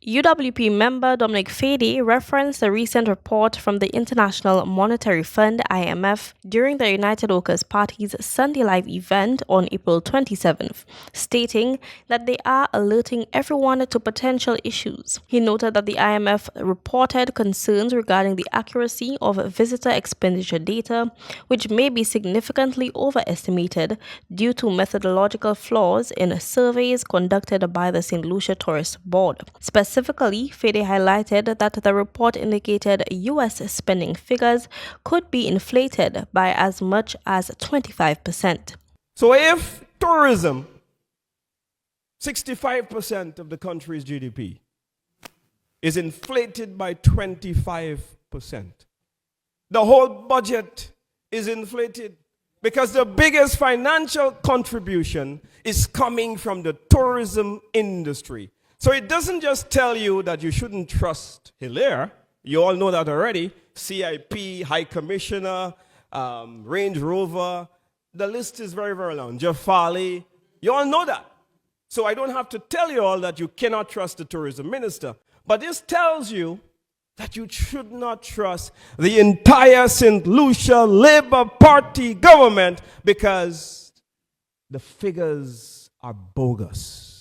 UWP member Dominic Fede referenced a recent report from the International Monetary Fund (IMF) during the United Workers' Party's Sunday Live event on April 27th, stating that they are alerting everyone to potential issues. He noted that the IMF reported concerns regarding the accuracy of visitor expenditure data, which may be significantly overestimated due to methodological flaws in surveys conducted by the St. Lucia Tourist Board. Specifically, Fede highlighted that the report indicated U.S. spending figures could be inflated by as much as 25%. So if tourism, 65% of the country's GDP, is inflated by 25%, the whole budget is inflated because the biggest financial contribution is coming from the tourism industry. So it doesn't just tell you that you shouldn't trust Hilaire. You all know that already. CIP, High Commissioner, Range Rover. The list is very, very long. Jafali. You all know that. So I don't have to tell you all that you cannot trust the tourism minister. But this tells you that you should not trust the entire St. Lucia Labour Party government because the figures are bogus.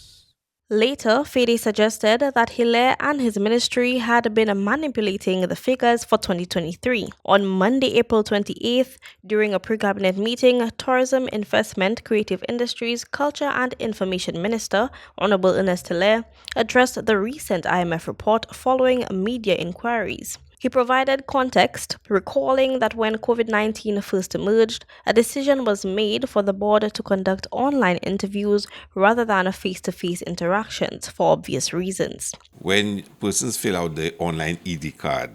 Later, Fede suggested that Hilaire and his ministry had been manipulating the figures for 2023. On Monday, April 28th, during a pre-cabinet meeting, Tourism, Investment, Creative Industries, Culture and Information Minister, Honorable Ernest Hilaire, addressed the recent IMF report following media inquiries. He provided context, recalling that when COVID-19 first emerged, a decision was made for the board to conduct online interviews rather than face-to-face interactions for obvious reasons. When persons fill out the online ED card,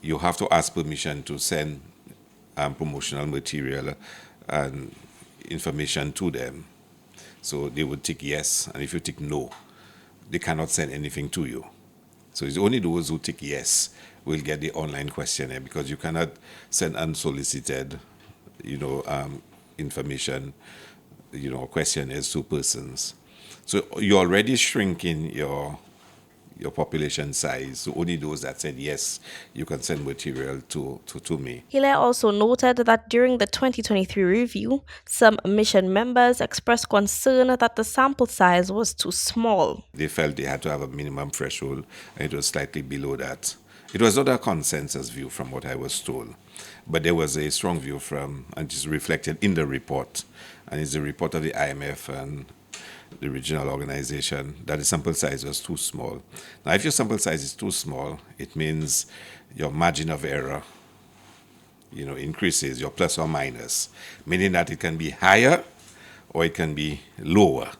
you have to ask permission to send promotional material and information to them. So they would tick yes, and if you tick no, they cannot send anything to you. So it's only those who tick yes will get the online questionnaire, because you cannot send unsolicited, information, questionnaires to persons. So you're already shrinking your population size. So only those that said yes, you can send material to me. Hilaire also noted that during the 2023 review, some mission members expressed concern that the sample size was too small. They felt they had to have a minimum threshold, and it was slightly below that. It was not a consensus view from what I was told, but there was a strong view and it's reflected in the report, and it's the report of the IMF and the regional organization, that the sample size was too small. Now, if your sample size is too small, it means your margin of error, increases, your plus or minus, meaning that it can be higher or it can be lower,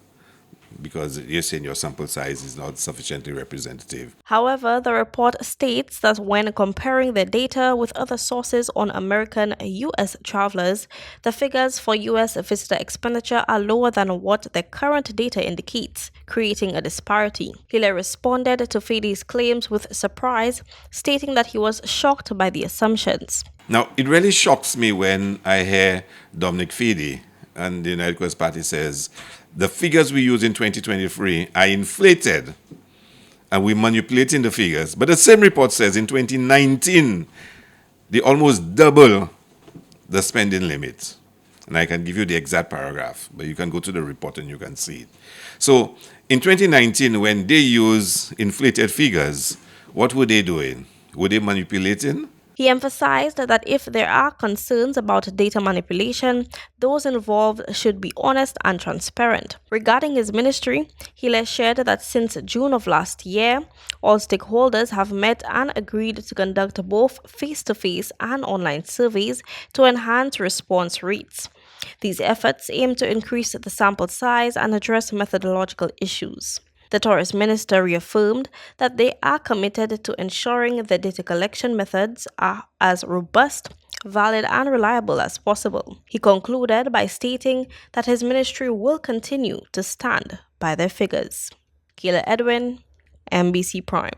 because you're saying your sample size is not sufficiently representative. However, the report states that when comparing the data with other sources on American U.S. travelers, the figures for U.S. visitor expenditure are lower than what the current data indicates, creating a disparity. Hilaire responded to Fede's claims with surprise, stating that he was shocked by the assumptions. Now, it really shocks me when I hear Dominic Fede and the United Workers' Party says the figures we use in 2023 are inflated and we're manipulating the figures. But the same report says in 2019, they almost double the spending limit. And I can give you the exact paragraph, but you can go to the report and you can see it. So in 2019, when they use inflated figures, what were they doing? Were they manipulating? He emphasized that if there are concerns about data manipulation, those involved should be honest and transparent. Regarding his ministry, Hilaire shared that since June of last year, all stakeholders have met and agreed to conduct both face-to-face and online surveys to enhance response rates. These efforts aim to increase the sample size and address methodological issues. The tourist minister reaffirmed that they are committed to ensuring the data collection methods are as robust, valid, and reliable as possible. He concluded by stating that his ministry will continue to stand by their figures. Kayla Edwin, MBC Prime.